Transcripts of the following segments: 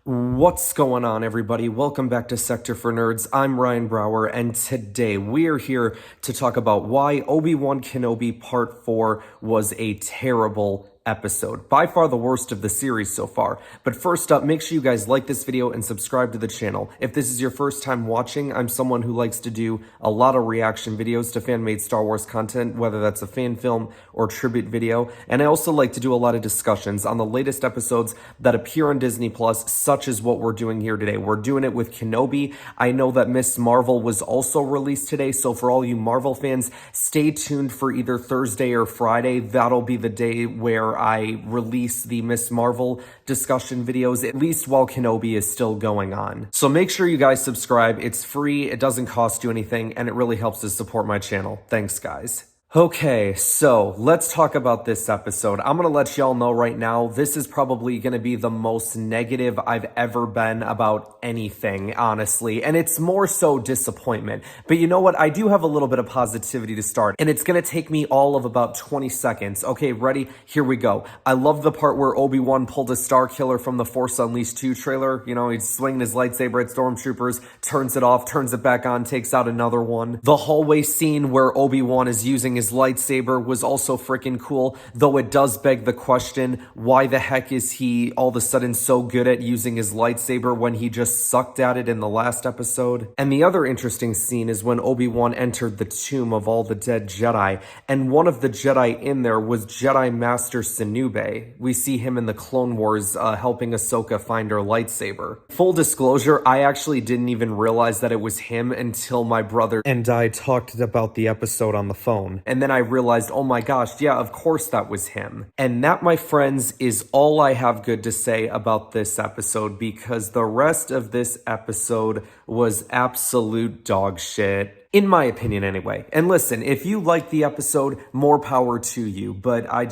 What's going on, everybody? Welcome back to Sector for Nerds. I'm Ryan Brower, and today we are here to talk about why Obi-Wan Kenobi Part 4 was a terrible episode. By far the worst of the series so far. But first up, make sure you guys like this video and subscribe to the channel. If this is your first time watching, I'm someone who likes to do a lot of reaction videos to fan-made Star Wars content, whether that's a fan film or tribute video. And I also like to do a lot of discussions on the latest episodes that appear on Disney Plus, such as what we're doing here today. We're doing it with Kenobi. I know that Miss Marvel was also released today, so for all you Marvel fans, stay tuned for either Thursday or Friday. That'll be the day where I release the Miss Marvel discussion videos, at least while Kenobi is still going on. So make sure you guys subscribe. It's free, it doesn't cost you anything, and it really helps to support my channel. Thanks, guys. Okay, so let's talk about this episode. I'm gonna let y'all know right now, this is probably gonna be the most negative I've ever been about anything, honestly, and it's more so disappointment. But you know what? I do have a little bit of positivity to start, and it's gonna take me all of about 20 seconds. Okay, ready? Here we go. I love the part where Obi-Wan pulled a Star Killer from the Force Unleashed 2 trailer. You know, he's swinging his lightsaber at stormtroopers, turns it off, turns it back on, takes out another one. The hallway scene where Obi-Wan is using his lightsaber was also freaking cool, though it does beg the question, why the heck is he all of a sudden so good at using his lightsaber when he just sucked at it in the last episode? And the other interesting scene is when Obi-Wan entered the tomb of all the dead Jedi, and one of the Jedi in there was Jedi Master Sinube. We see him in the Clone Wars helping Ahsoka find her lightsaber. Full disclosure, I actually didn't even realize that it was him until my brother and I talked about the episode on the phone. And then I realized, oh my gosh, yeah, of course that was him. And that, my friends, is all I have good to say about this episode, because the rest of this episode was absolute dog shit. In my opinion, anyway. And listen, if you like the episode, more power to you. But I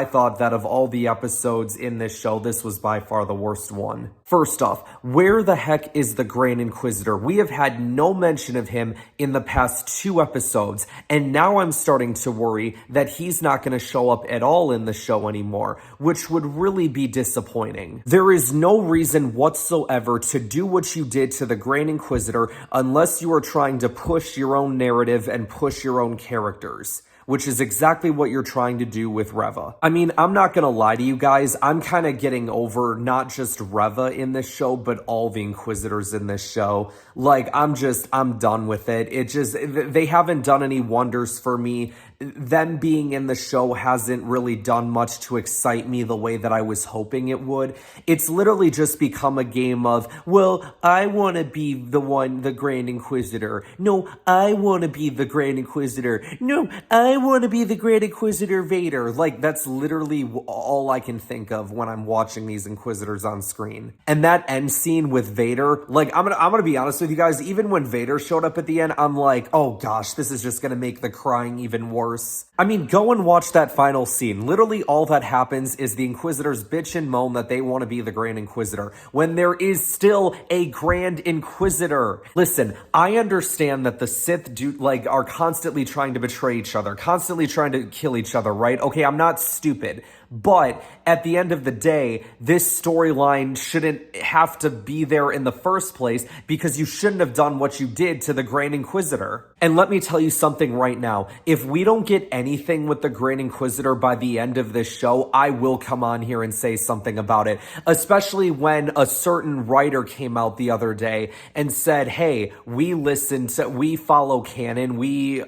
thought that of all the episodes in this show, this was by far the worst one. First off, where the heck is the Grand Inquisitor? We have had no mention of him in the past 2 episodes, and now I'm starting to worry that he's not going to show up at all in the show anymore, which would really be disappointing. There is no reason whatsoever to do what you did to the Grand Inquisitor unless you are trying to push your own narrative and push your own characters, which is exactly what you're trying to do with Reva. I mean, I'm not gonna lie to you guys, I'm kind of getting over not just Reva in this show, but all the Inquisitors in this show. Like, I'm done with it. They haven't done any wonders for me. Them being in the show hasn't really done much to excite me the way that I was hoping it would. It's literally just become a game of, well, I want to be the Grand Inquisitor. No, I want to be the Grand Inquisitor. No, I want to be the Grand Inquisitor Vader. Like, that's literally all I can think of when I'm watching these Inquisitors on screen. And that end scene with Vader, like, I'm gonna be honest with you guys, even when Vader showed up at the end, I'm like, oh gosh, this is just gonna make the crying even worse. I mean, go and watch that final scene. Literally all that happens is the Inquisitors bitch and moan that they want to be the Grand Inquisitor when there is still a Grand Inquisitor. Listen, I understand that the Sith are constantly trying to betray each other, constantly trying to kill each other, right? Okay, I'm not stupid. But at the end of the day, this storyline shouldn't have to be there in the first place, because you shouldn't have done what you did to the Grand Inquisitor. And let me tell you something right now. If we don't get anything with the Grand Inquisitor by the end of this show, I will come on here and say something about it. Especially when a certain writer came out the other day and said, hey, we follow canon, we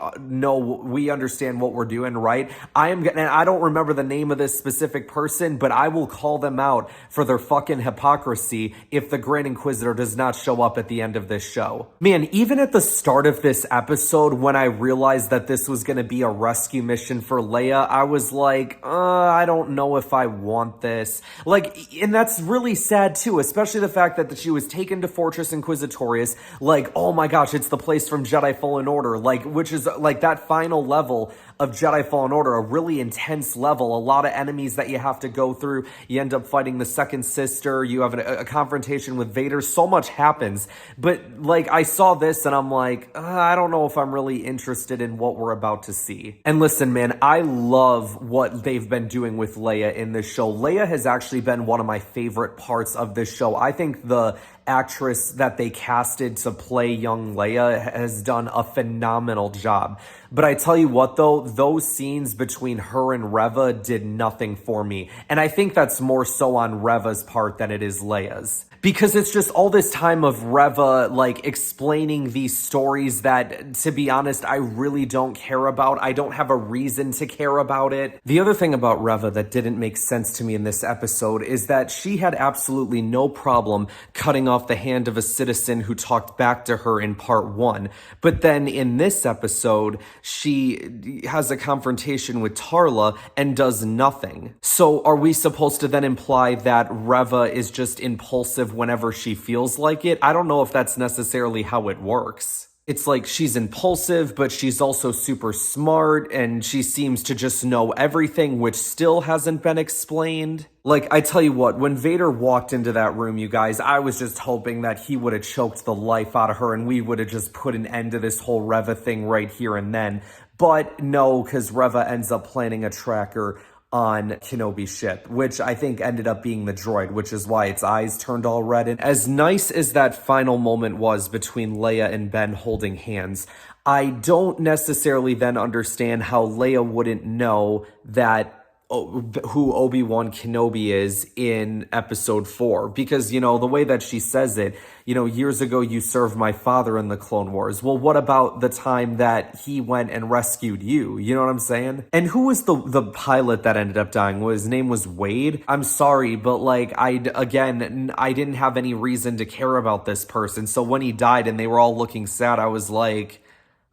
understand what we're doing, right? And I don't remember the name of this specific person, but I will call them out for their fucking hypocrisy if the Grand Inquisitor does not show up at the end of this show. Man, even at the start of this episode, when I realized that this was going to be a rescue mission for Leia, I was like, I don't know if I want this. Like, and that's really sad too, especially the fact that she was taken to Fortress Inquisitorius. Like, oh my gosh, it's the place from Jedi Fallen Order, like, which is like that final level of Jedi Fallen Order, a really intense level, a lot of enemies that you have to go through. You end up fighting the second sister, you have a confrontation with Vader, so much happens. But like, I saw this and I'm like, I don't know if I'm really interested in what we're about to see. And listen, man, I love what they've been doing with Leia in this show. Leia has actually been one of my favorite parts of this show. I think the actress that they casted to play young Leia has done a phenomenal job. But I tell you what though, those scenes between her and Reva did nothing for me. And I think that's more so on Reva's part than it is Leia's. Because it's just all this time of Reva, like, explaining these stories that, to be honest, I really don't care about. I don't have a reason to care about it. The other thing about Reva that didn't make sense to me in this episode is that she had absolutely no problem cutting off the hand of a citizen who talked back to her in part 1. But then in this episode, she has a confrontation with Tarla and does nothing. So are we supposed to then imply that Reva is just impulsive whenever she feels like it? I don't know if that's necessarily how it works. It's like she's impulsive, but she's also super smart, and she seems to just know everything, which still hasn't been explained. Like, I tell you what, when Vader walked into that room, you guys, I was just hoping that he would have choked the life out of her and we would have just put an end to this whole Reva thing right here and then. But no, because Reva ends up planting a tracker on Kenobi's ship, which I think ended up being the droid, which is why its eyes turned all red. And as nice as that final moment was between Leia and Ben holding hands, I don't necessarily then understand how Leia wouldn't know that who Obi-Wan Kenobi is in episode 4, because, you know, the way that she says it, you know, years ago you served my father in the Clone Wars. Well, what about the time that he went and rescued you? You know what I'm saying? And who was the pilot that ended up dying? Well, his name was Wade. I'm sorry, but like, I didn't have any reason to care about this person. So when he died and they were all looking sad, I was like,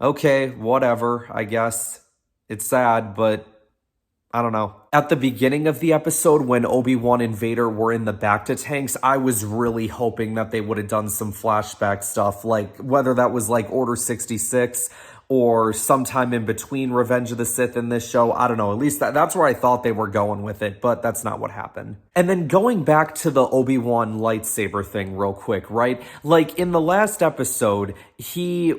okay, whatever, I guess. It's sad, but I don't know. At the beginning of the episode, when Obi-Wan and Vader were in the Bacta tanks, I was really hoping that they would have done some flashback stuff, like whether that was like Order 66 or sometime in between Revenge of the Sith and this show. I don't know. At least that's where I thought they were going with it, but that's not what happened. And then going back to the Obi-Wan lightsaber thing real quick, right? Like in the last episode, he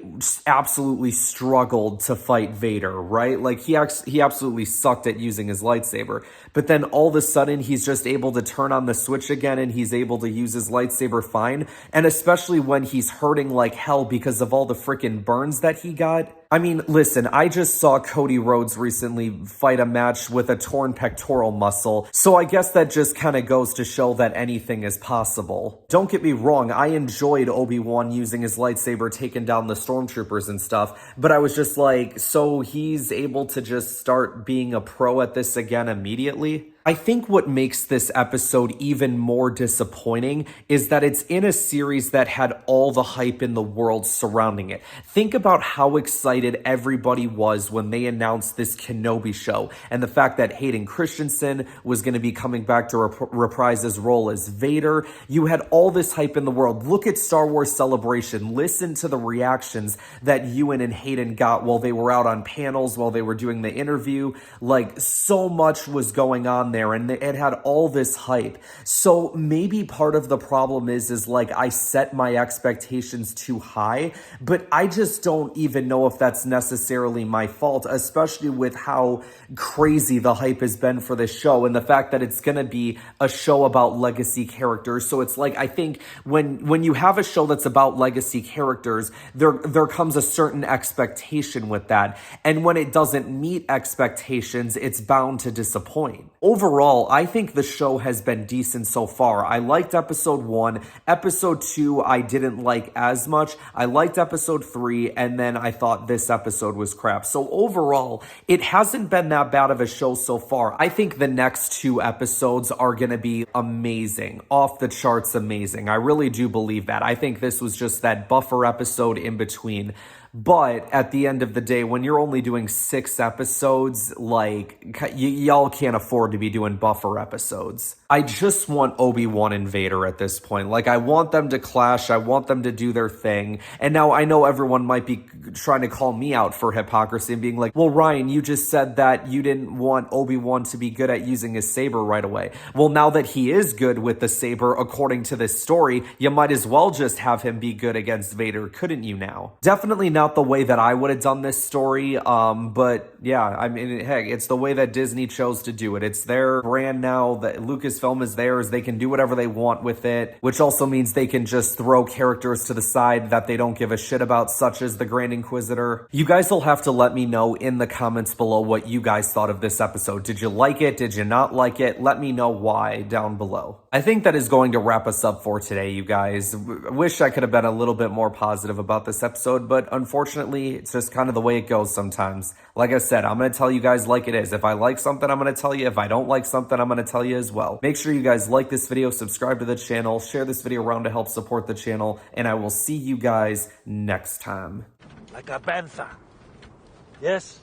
absolutely struggled to fight Vader, right? Like he absolutely sucked at using his lightsaber. But then all of a sudden, he's just able to turn on the switch again and he's able to use his lightsaber fine. And especially when he's hurting like hell because of all the freaking burns that he got. I mean, listen, I just saw Cody Rhodes recently fight a match with a torn pectoral muscle, so I guess that just kind of goes to show that anything is possible. Don't get me wrong, I enjoyed Obi-Wan using his lightsaber taking down the stormtroopers and stuff, but I was just like, so he's able to just start being a pro at this again immediately? I think what makes this episode even more disappointing is that it's in a series that had all the hype in the world surrounding it. Think about how excited everybody was when they announced this Kenobi show, and the fact that Hayden Christensen was going to be coming back to reprise his role as Vader. You had all this hype in the world. Look at Star Wars Celebration. Listen to the reactions that Ewan and Hayden got while they were out on panels, while they were doing the interview. Like, so much was going on there, and it had all this hype. So maybe part of the problem is like I set my expectations too high, but I just don't even know if that's necessarily my fault, especially with how crazy the hype has been for this show and the fact that it's going to be a show about legacy characters. So it's like, I think when you have a show that's about legacy characters, there comes a certain expectation with that. And when it doesn't meet expectations, it's bound to disappoint. Overall, I think the show has been decent so far. I liked episode 1. Episode 2, I didn't like as much. I liked episode 3, and then I thought this episode was crap. So overall, it hasn't been that bad of a show so far. I think the next 2 episodes are going to be amazing. Off the charts amazing. I really do believe that. I think this was just that buffer episode in between But at the end of the day, when you're only doing 6 episodes, like, y'all can't afford to be doing buffer episodes. I just want Obi-Wan and Vader at this point. Like, I want them to clash. I want them to do their thing. And now I know everyone might be trying to call me out for hypocrisy and being like, well, Ryan, you just said that you didn't want Obi-Wan to be good at using his saber right away. Well, now that he is good with the saber, according to this story, you might as well just have him be good against Vader, couldn't you now? Definitely not the way that I would have done this story, but yeah, I mean, heck, it's the way that Disney chose to do it. It's their brand now, that Lucasfilm is theirs. They can do whatever they want with it, which also means they can just throw characters to the side that they don't give a shit about, such as the Grand Inquisitor. You guys will have to let me know in the comments below what you guys thought of this episode. Did you like it? Did you not like it? Let me know why down below. I think that is going to wrap us up for today, you guys. Wish I could have been a little bit more positive about this episode, but unfortunately, it's just kind of the way it goes sometimes. Like I said, I'm going to tell you guys like it is. If I like something, I'm going to tell you. If I don't like something, I'm going to tell you as well. Make sure you guys like this video, subscribe to the channel, share this video around to help support the channel, and I will see you guys next time. Like a panther. Yes?